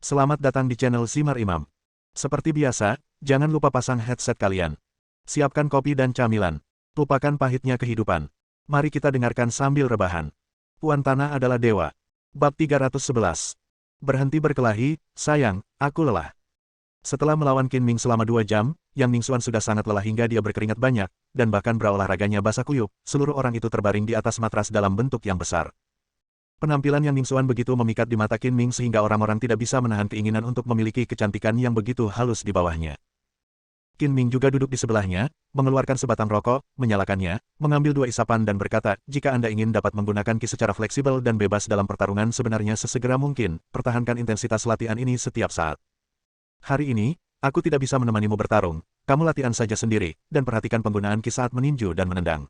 Selamat datang di channel Zimar Imam. Seperti biasa, jangan lupa pasang headset kalian. Siapkan kopi dan camilan. Lupakan pahitnya kehidupan. Mari kita dengarkan sambil rebahan. Tuan Tanah adalah dewa. Bab 311. Berhenti berkelahi, sayang, aku lelah. Setelah melawan Qin Ming selama 2 jam, Yang Ningxuan sudah sangat lelah hingga dia berkeringat banyak, dan bahkan berolahraganya basah kuyup, seluruh orang itu terbaring di atas matras dalam bentuk yang besar. Penampilan Yang Ningxuan begitu memikat di mata Qin Ming sehingga orang-orang tidak bisa menahan keinginan untuk memiliki kecantikan yang begitu halus di bawahnya. Qin Ming juga duduk di sebelahnya, mengeluarkan sebatang rokok, menyalakannya, mengambil 2 isapan dan berkata, jika Anda ingin dapat menggunakan Qi secara fleksibel dan bebas dalam pertarungan sebenarnya sesegera mungkin, pertahankan intensitas latihan ini setiap saat. Hari ini, aku tidak bisa menemanimu bertarung, kamu latihan saja sendiri, dan perhatikan penggunaan Qi saat meninju dan menendang.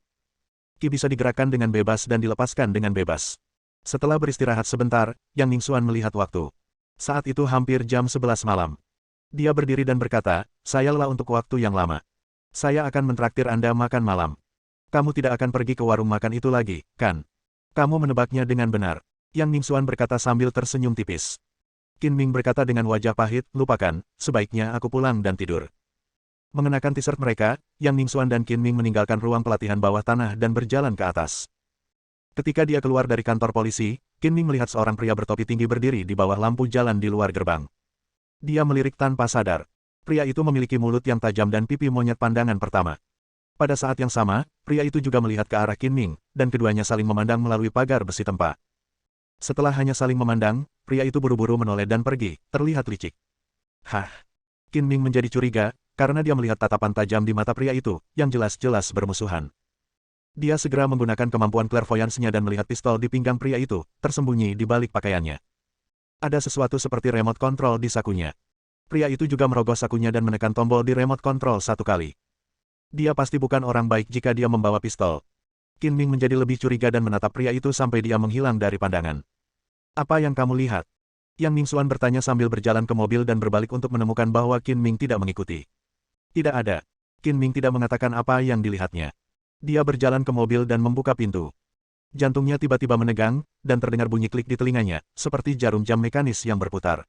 Qi bisa digerakkan dengan bebas dan dilepaskan dengan bebas. Setelah beristirahat sebentar, Yang Ningxuan melihat waktu. Saat itu hampir jam 11 malam. Dia berdiri dan berkata, saya lelah untuk waktu yang lama. Saya akan mentraktir Anda makan malam. Kamu tidak akan pergi ke warung makan itu lagi, kan? Kamu menebaknya dengan benar. Yang Ningxuan berkata sambil tersenyum tipis. Qin Ming berkata dengan wajah pahit, lupakan, sebaiknya aku pulang dan tidur. Mengenakan t-shirt mereka, Yang Ningxuan dan Qin Ming meninggalkan ruang pelatihan bawah tanah dan berjalan ke atas. Ketika dia keluar dari kantor polisi, Qin Ming melihat seorang pria bertopi tinggi berdiri di bawah lampu jalan di luar gerbang. Dia melirik tanpa sadar. Pria itu memiliki mulut yang tajam dan pipi monyet pandangan pertama. Pada saat yang sama, pria itu juga melihat ke arah Qin Ming, dan keduanya saling memandang melalui pagar besi tempa. Setelah hanya saling memandang, pria itu buru-buru menoleh dan pergi, terlihat licik. Hah! Qin Ming menjadi curiga, karena dia melihat tatapan tajam di mata pria itu, yang jelas-jelas bermusuhan. Dia segera menggunakan kemampuan clairvoyance-nya dan melihat pistol di pinggang pria itu, tersembunyi di balik pakaiannya. Ada sesuatu seperti remote control di sakunya. Pria itu juga merogoh sakunya dan menekan tombol di remote control 1 kali. Dia pasti bukan orang baik jika dia membawa pistol. Qin Ming menjadi lebih curiga dan menatap pria itu sampai dia menghilang dari pandangan. Apa yang kamu lihat? Yang Ningxuan bertanya sambil berjalan ke mobil dan berbalik untuk menemukan bahwa Qin Ming tidak mengikuti. Tidak ada. Qin Ming tidak mengatakan apa yang dilihatnya. Dia berjalan ke mobil dan membuka pintu. Jantungnya tiba-tiba menegang, dan terdengar bunyi klik di telinganya, seperti jarum jam mekanis yang berputar.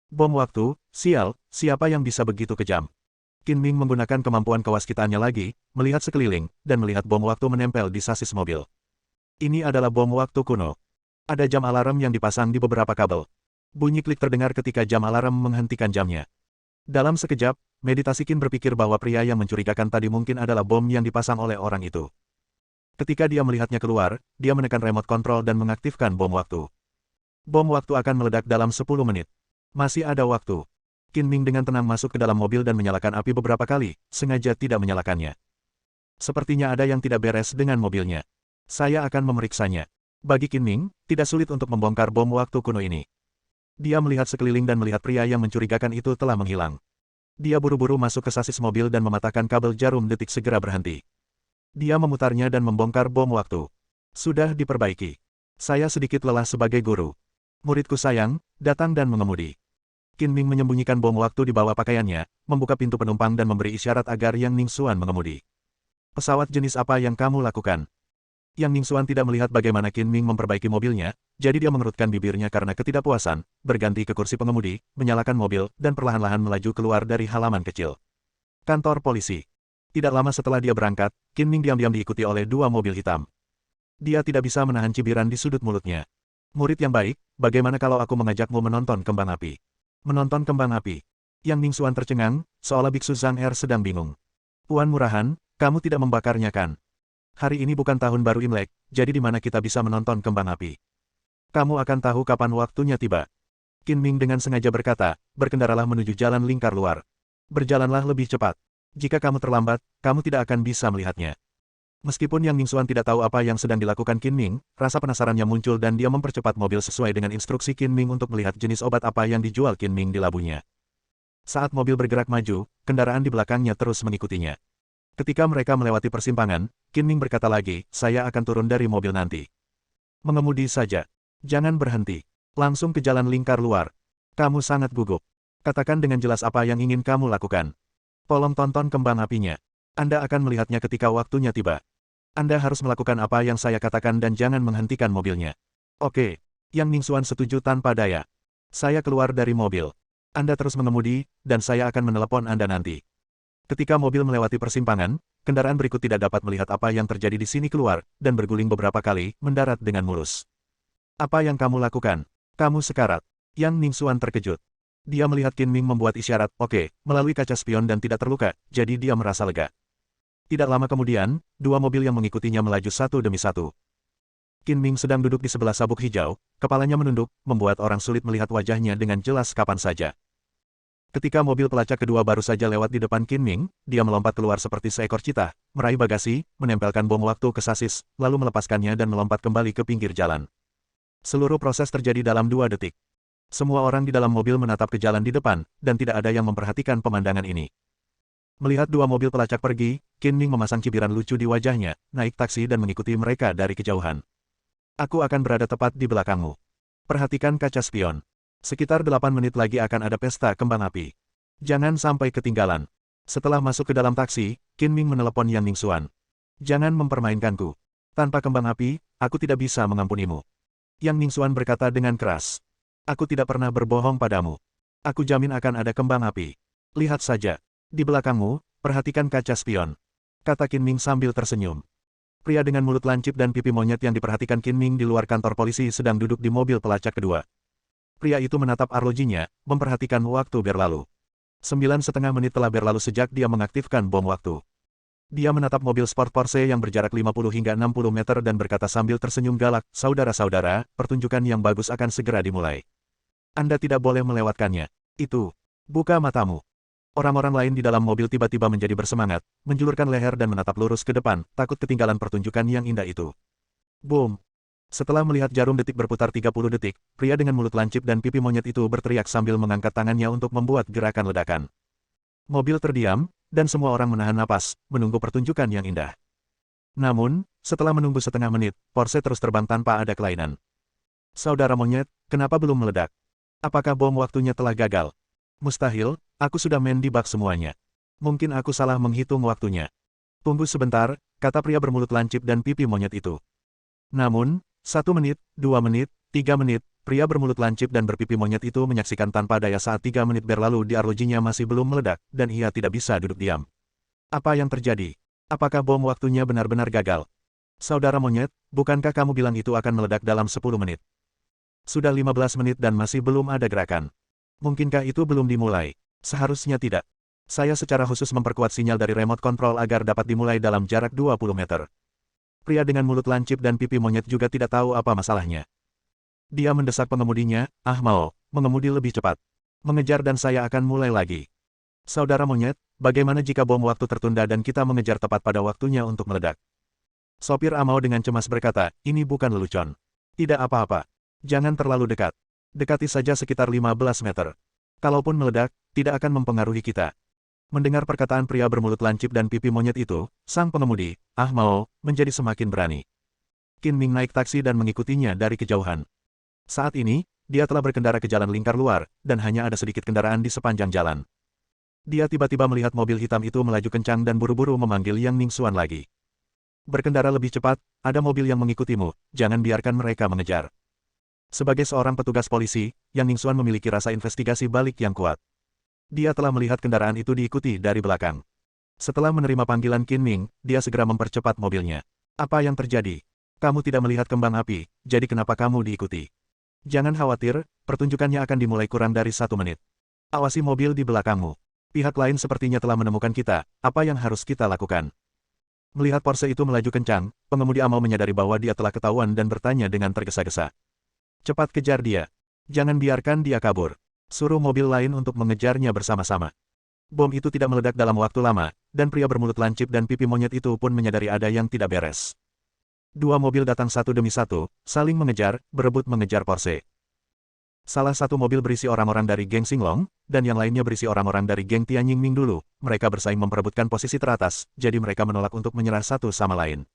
Bom waktu, sial, siapa yang bisa begitu kejam? Qin Ming menggunakan kemampuan kewaskitaannya lagi, melihat sekeliling, dan melihat bom waktu menempel di sasis mobil. Ini adalah bom waktu kuno. Ada jam alarm yang dipasang di beberapa kabel. Bunyi klik terdengar ketika jam alarm menghentikan jamnya. Dalam sekejap, meditasi Qin berpikir bahwa pria yang mencurigakan tadi mungkin adalah bom yang dipasang oleh orang itu. Ketika dia melihatnya keluar, dia menekan remote control dan mengaktifkan bom waktu. Bom waktu akan meledak dalam 10 menit. Masih ada waktu. Qin Ming dengan tenang masuk ke dalam mobil dan menyalakan api beberapa kali, sengaja tidak menyalakannya. Sepertinya ada yang tidak beres dengan mobilnya. Saya akan memeriksanya. Bagi Qin Ming, tidak sulit untuk membongkar bom waktu kuno ini. Dia melihat sekeliling dan melihat pria yang mencurigakan itu telah menghilang. Dia buru-buru masuk ke sasis mobil dan mematahkan kabel jarum detik segera berhenti. Dia memutarnya dan membongkar bom waktu. Sudah diperbaiki. Saya sedikit lelah sebagai guru. Muridku sayang, datang dan mengemudi. Qin Ming menyembunyikan bom waktu di bawah pakaiannya, membuka pintu penumpang dan memberi isyarat agar Yang Ningxuan mengemudi. Pesawat jenis apa yang kamu lakukan? Yang Ningxuan tidak melihat bagaimana Qin Ming memperbaiki mobilnya, jadi dia mengerutkan bibirnya karena ketidakpuasan, berganti ke kursi pengemudi, menyalakan mobil, dan perlahan-lahan melaju keluar dari halaman kecil. Kantor polisi. Tidak lama setelah dia berangkat, Qin Ming diam-diam diikuti oleh 2 mobil hitam. Dia tidak bisa menahan cibiran di sudut mulutnya. Murid yang baik, bagaimana kalau aku mengajakmu menonton kembang api? Menonton kembang api. Yang Ningxuan tercengang, seolah biksu Zhang Er sedang bingung. Puan Murahan, kamu tidak membakarnya kan? Hari ini bukan tahun baru Imlek, jadi di mana kita bisa menonton kembang api? Kamu akan tahu kapan waktunya tiba. Qin Ming dengan sengaja berkata, berkendaralah menuju jalan lingkar luar. Berjalanlah lebih cepat. Jika kamu terlambat, kamu tidak akan bisa melihatnya. Meskipun Yang Ningxuan tidak tahu apa yang sedang dilakukan Qin Ming, rasa penasarannya muncul dan dia mempercepat mobil sesuai dengan instruksi Qin Ming untuk melihat jenis obat apa yang dijual Qin Ming di labunya. Saat mobil bergerak maju, kendaraan di belakangnya terus mengikutinya. Ketika mereka melewati persimpangan, Qin Ming berkata lagi, saya akan turun dari mobil nanti. Mengemudi saja. Jangan berhenti. Langsung ke jalan lingkar luar. Kamu sangat gugup. Katakan dengan jelas apa yang ingin kamu lakukan. Tolong tonton kembang apinya. Anda akan melihatnya ketika waktunya tiba. Anda harus melakukan apa yang saya katakan dan jangan menghentikan mobilnya. Oke. Yang Ningxuan setuju tanpa daya. Saya keluar dari mobil. Anda terus mengemudi, dan saya akan menelepon Anda nanti. Ketika mobil melewati persimpangan, kendaraan berikut tidak dapat melihat apa yang terjadi di sini keluar, dan berguling beberapa kali, mendarat dengan mulus. Apa yang kamu lakukan? Kamu sekarat. Yang Ningxuan terkejut. Dia melihat Qin Ming membuat isyarat "oke" melalui kaca spion dan tidak terluka, jadi dia merasa lega. Tidak lama kemudian, dua mobil yang mengikutinya melaju satu demi satu. Qin Ming sedang duduk di sebelah sabuk hijau, kepalanya menunduk, membuat orang sulit melihat wajahnya dengan jelas kapan saja. Ketika mobil pelacak kedua baru saja lewat di depan Qin Ming, dia melompat keluar seperti seekor citah, meraih bagasi, menempelkan bom waktu ke sasis, lalu melepaskannya dan melompat kembali ke pinggir jalan. Seluruh proses terjadi dalam 2 detik. Semua orang di dalam mobil menatap ke jalan di depan, dan tidak ada yang memperhatikan pemandangan ini. Melihat dua mobil pelacak pergi, Qin Ming memasang cibiran lucu di wajahnya, naik taksi dan mengikuti mereka dari kejauhan. Aku akan berada tepat di belakangmu. Perhatikan kaca spion. Sekitar 8 menit lagi akan ada pesta kembang api. Jangan sampai ketinggalan. Setelah masuk ke dalam taksi, Qin Ming menelepon Yang Ningxuan. Jangan mempermainkanku. Tanpa kembang api, aku tidak bisa mengampunimu. Yang Ningxuan berkata dengan keras. Aku tidak pernah berbohong padamu. Aku jamin akan ada kembang api. Lihat saja. Di belakangmu, perhatikan kaca spion. Kata Qin Ming sambil tersenyum. Pria dengan mulut lancip dan pipi monyet yang diperhatikan Qin Ming di luar kantor polisi sedang duduk di mobil pelacak kedua. Pria itu menatap arlojinya, memperhatikan waktu berlalu. 9,5 menit telah berlalu sejak dia mengaktifkan bom waktu. Dia menatap mobil sport Porsche yang berjarak 50 hingga 60 meter dan berkata sambil tersenyum galak, "Saudara-saudara, pertunjukan yang bagus akan segera dimulai. Anda tidak boleh melewatkannya. Itu. Buka matamu." Orang-orang lain di dalam mobil tiba-tiba menjadi bersemangat, menjulurkan leher dan menatap lurus ke depan, takut ketinggalan pertunjukan yang indah itu. Boom! Setelah melihat jarum detik berputar 30 detik, pria dengan mulut lancip dan pipi monyet itu berteriak sambil mengangkat tangannya untuk membuat gerakan ledakan. Mobil terdiam, dan semua orang menahan napas, menunggu pertunjukan yang indah. Namun, setelah menunggu setengah menit, Porsche terus terbang tanpa ada kelainan. Saudara monyet, kenapa belum meledak? Apakah bom waktunya telah gagal? Mustahil, aku sudah main di bak semuanya. Mungkin aku salah menghitung waktunya. Tunggu sebentar, kata pria bermulut lancip dan pipi monyet itu. Namun, 1 menit, 2 menit, 3 menit, pria bermulut lancip dan berpipi monyet itu menyaksikan tanpa daya saat 3 menit berlalu di arlojinya masih belum meledak, dan ia tidak bisa duduk diam. Apa yang terjadi? Apakah bom waktunya benar-benar gagal? Saudara monyet, bukankah kamu bilang itu akan meledak dalam 10 menit? Sudah 15 menit dan masih belum ada gerakan. Mungkinkah itu belum dimulai? Seharusnya tidak. Saya secara khusus memperkuat sinyal dari remote control agar dapat dimulai dalam jarak 20 meter. Pria dengan mulut lancip dan pipi monyet juga tidak tahu apa masalahnya. Dia mendesak pengemudinya, mau, mengemudi lebih cepat. Mengejar dan saya akan mulai lagi. Saudara monyet, bagaimana jika bom waktu tertunda dan kita mengejar tepat pada waktunya untuk meledak? Sopir Amao dengan cemas berkata, ini bukan lelucon. Tidak apa-apa. Jangan terlalu dekat. Dekati saja sekitar 15 meter. Kalaupun meledak, tidak akan mempengaruhi kita. Mendengar perkataan pria bermulut lancip dan pipi monyet itu, sang pengemudi, mau, menjadi semakin berani. Qin Ming naik taksi dan mengikutinya dari kejauhan. Saat ini, dia telah berkendara ke jalan lingkar luar, dan hanya ada sedikit kendaraan di sepanjang jalan. Dia tiba-tiba melihat mobil hitam itu melaju kencang dan buru-buru memanggil Yang Ningxuan lagi. Berkendara lebih cepat, ada mobil yang mengikutimu, jangan biarkan mereka mengejar. Sebagai seorang petugas polisi, Yang Ningxuan memiliki rasa investigasi balik yang kuat. Dia telah melihat kendaraan itu diikuti dari belakang. Setelah menerima panggilan Qin Ming, dia segera mempercepat mobilnya. Apa yang terjadi? Kamu tidak melihat kembang api, jadi kenapa kamu diikuti? Jangan khawatir, pertunjukannya akan dimulai kurang dari 1 menit. Awasi mobil di belakangmu. Pihak lain sepertinya telah menemukan kita, apa yang harus kita lakukan? Melihat Porsche itu melaju kencang, pengemudi Amao menyadari bahwa dia telah ketahuan dan bertanya dengan tergesa-gesa. Cepat kejar dia. Jangan biarkan dia kabur. Suruh mobil lain untuk mengejarnya bersama-sama. Bom itu tidak meledak dalam waktu lama, dan pria bermulut lancip dan pipi monyet itu pun menyadari ada yang tidak beres. Dua mobil datang satu demi satu, saling mengejar, berebut mengejar Porsche. Salah satu mobil berisi orang-orang dari geng Xinglong, dan yang lainnya berisi orang-orang dari geng Tianyingming dulu. Mereka bersaing memperebutkan posisi teratas, jadi mereka menolak untuk menyerah satu sama lain.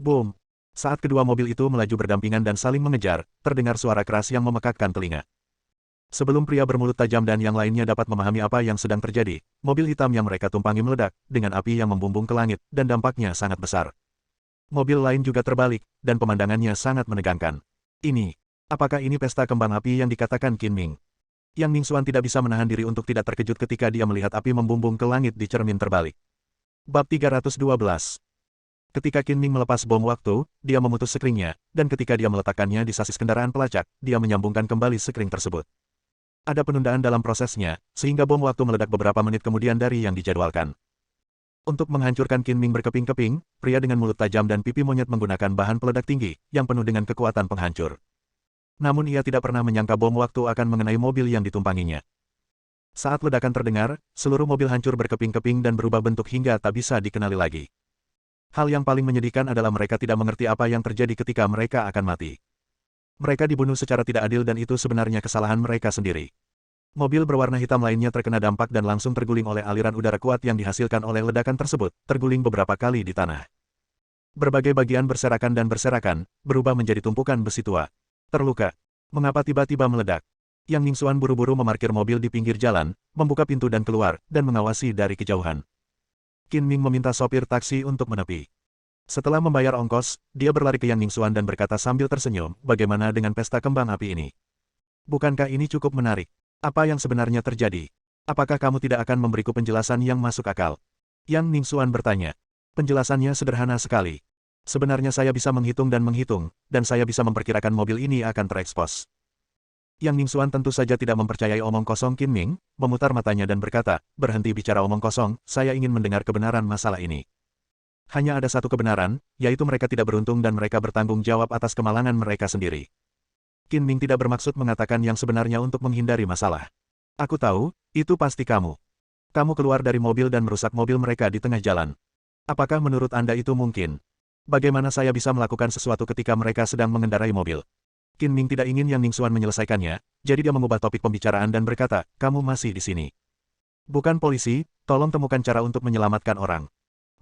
Boom! Saat kedua mobil itu melaju berdampingan dan saling mengejar, terdengar suara keras yang memekakkan telinga. Sebelum pria bermulut tajam dan yang lainnya dapat memahami apa yang sedang terjadi, mobil hitam yang mereka tumpangi meledak, dengan api yang membumbung ke langit, dan dampaknya sangat besar. Mobil lain juga terbalik, dan pemandangannya sangat menegangkan. Ini, Apakah ini pesta kembang api yang dikatakan Qin Ming? Yang Ningxuan tidak bisa menahan diri untuk tidak terkejut ketika dia melihat api membumbung ke langit di cermin terbalik. Bab 312. Ketika Qin Ming melepas bom waktu, dia memutus sekringnya, dan ketika dia meletakkannya di sasis kendaraan pelacak, dia menyambungkan kembali sekring tersebut. Ada penundaan dalam prosesnya, sehingga bom waktu meledak beberapa menit kemudian dari yang dijadwalkan. Untuk menghancurkan Qin Ming berkeping-keping, pria dengan mulut tajam dan pipi monyet menggunakan bahan peledak tinggi, yang penuh dengan kekuatan penghancur. Namun ia tidak pernah menyangka bom waktu akan mengenai mobil yang ditumpanginya. Saat ledakan terdengar, seluruh mobil hancur berkeping-keping dan berubah bentuk hingga tak bisa dikenali lagi. Hal yang paling menyedihkan adalah mereka tidak mengerti apa yang terjadi ketika mereka akan mati. Mereka dibunuh secara tidak adil dan itu sebenarnya kesalahan mereka sendiri. Mobil berwarna hitam lainnya terkena dampak dan langsung terguling oleh aliran udara kuat yang dihasilkan oleh ledakan tersebut, terguling beberapa kali di tanah. Berbagai bagian berserakan, berubah menjadi tumpukan besi tua. Terluka. Mengapa tiba-tiba meledak? Yang Ningxuan buru-buru memarkir mobil di pinggir jalan, membuka pintu dan keluar, dan mengawasi dari kejauhan. Qin Ming meminta sopir taksi untuk menepi. Setelah membayar ongkos, dia berlari ke Yang Ningxuan dan berkata sambil tersenyum, bagaimana dengan pesta kembang api ini? Bukankah ini cukup menarik? Apa yang sebenarnya terjadi? Apakah kamu tidak akan memberiku penjelasan yang masuk akal? Yang Ningxuan bertanya. Penjelasannya sederhana sekali. Sebenarnya saya bisa menghitung, dan saya bisa memperkirakan mobil ini akan terekspos. Yang Ningxuan tentu saja tidak mempercayai omong kosong Qin Ming, memutar matanya dan berkata, berhenti bicara omong kosong, saya ingin mendengar kebenaran masalah ini. Hanya ada satu kebenaran, yaitu mereka tidak beruntung dan mereka bertanggung jawab atas kemalangan mereka sendiri. Qin Ming tidak bermaksud mengatakan yang sebenarnya untuk menghindari masalah. Aku tahu, itu pasti kamu. Kamu keluar dari mobil dan merusak mobil mereka di tengah jalan. Apakah menurut Anda itu mungkin? Bagaimana saya bisa melakukan sesuatu ketika mereka sedang mengendarai mobil? Qin Ming tidak ingin Yang Ningxuan menyelesaikannya, jadi dia mengubah topik pembicaraan dan berkata, kamu masih di sini. Bukan polisi, tolong temukan cara untuk menyelamatkan orang.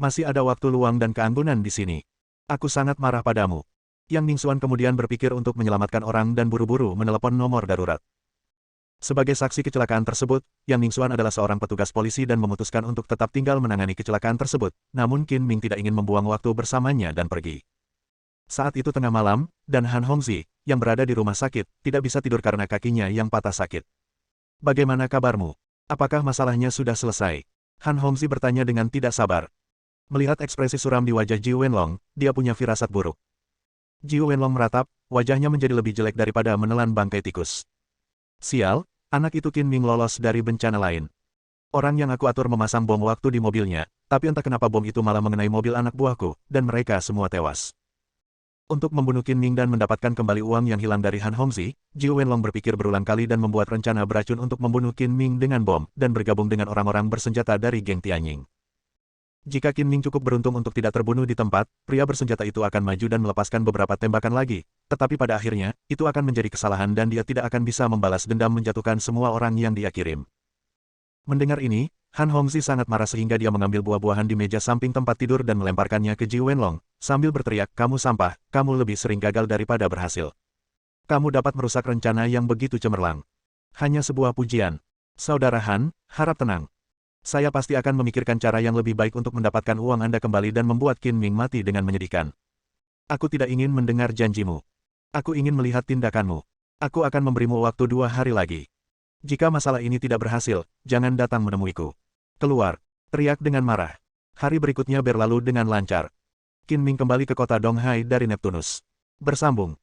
Masih ada waktu luang dan keanggunan di sini. Aku sangat marah padamu. Yang Ningxuan kemudian berpikir untuk menyelamatkan orang dan buru-buru menelepon nomor darurat. Sebagai saksi kecelakaan tersebut, Yang Ningxuan adalah seorang petugas polisi dan memutuskan untuk tetap tinggal menangani kecelakaan tersebut, namun Qin Ming tidak ingin membuang waktu bersamanya dan pergi. Saat itu tengah malam, dan Han Hongzi, yang berada di rumah sakit, tidak bisa tidur karena kakinya yang patah sakit. Bagaimana kabarmu? Apakah masalahnya sudah selesai? Han Hongzi bertanya dengan tidak sabar. Melihat ekspresi suram di wajah Ji Wenlong, dia punya firasat buruk. Ji Wenlong meratap, wajahnya menjadi lebih jelek daripada menelan bangkai tikus. Sial, anak itu Qin Ming lolos dari bencana lain. Orang yang aku atur memasang bom waktu di mobilnya, tapi entah kenapa bom itu malah mengenai mobil anak buahku, dan mereka semua tewas. Untuk membunuh Qin Ming dan mendapatkan kembali uang yang hilang dari Han Hongzi, Ji Wenlong berpikir berulang kali dan membuat rencana beracun untuk membunuh Qin Ming dengan bom, dan bergabung dengan orang-orang bersenjata dari geng Tianying. Jika Qin Ming cukup beruntung untuk tidak terbunuh di tempat, pria bersenjata itu akan maju dan melepaskan beberapa tembakan lagi, tetapi pada akhirnya, itu akan menjadi kesalahan dan dia tidak akan bisa membalas dendam menjatuhkan semua orang yang dia kirim. Mendengar ini, Han Hongzi sangat marah sehingga dia mengambil buah-buahan di meja samping tempat tidur dan melemparkannya ke Ji Wenlong, sambil berteriak, kamu sampah, kamu lebih sering gagal daripada berhasil. Kamu dapat merusak rencana yang begitu cemerlang. Hanya sebuah pujian. Saudara Han, harap tenang. Saya pasti akan memikirkan cara yang lebih baik untuk mendapatkan uang Anda kembali dan membuat Qin Ming mati dengan menyedihkan. Aku tidak ingin mendengar janjimu. Aku ingin melihat tindakanmu. Aku akan memberimu waktu 2 hari lagi. Jika masalah ini tidak berhasil, jangan datang menemuiku. Keluar, teriak dengan marah. Hari berikutnya berlalu dengan lancar. Qin Ming kembali ke kota Donghai dari Neptunus. Bersambung.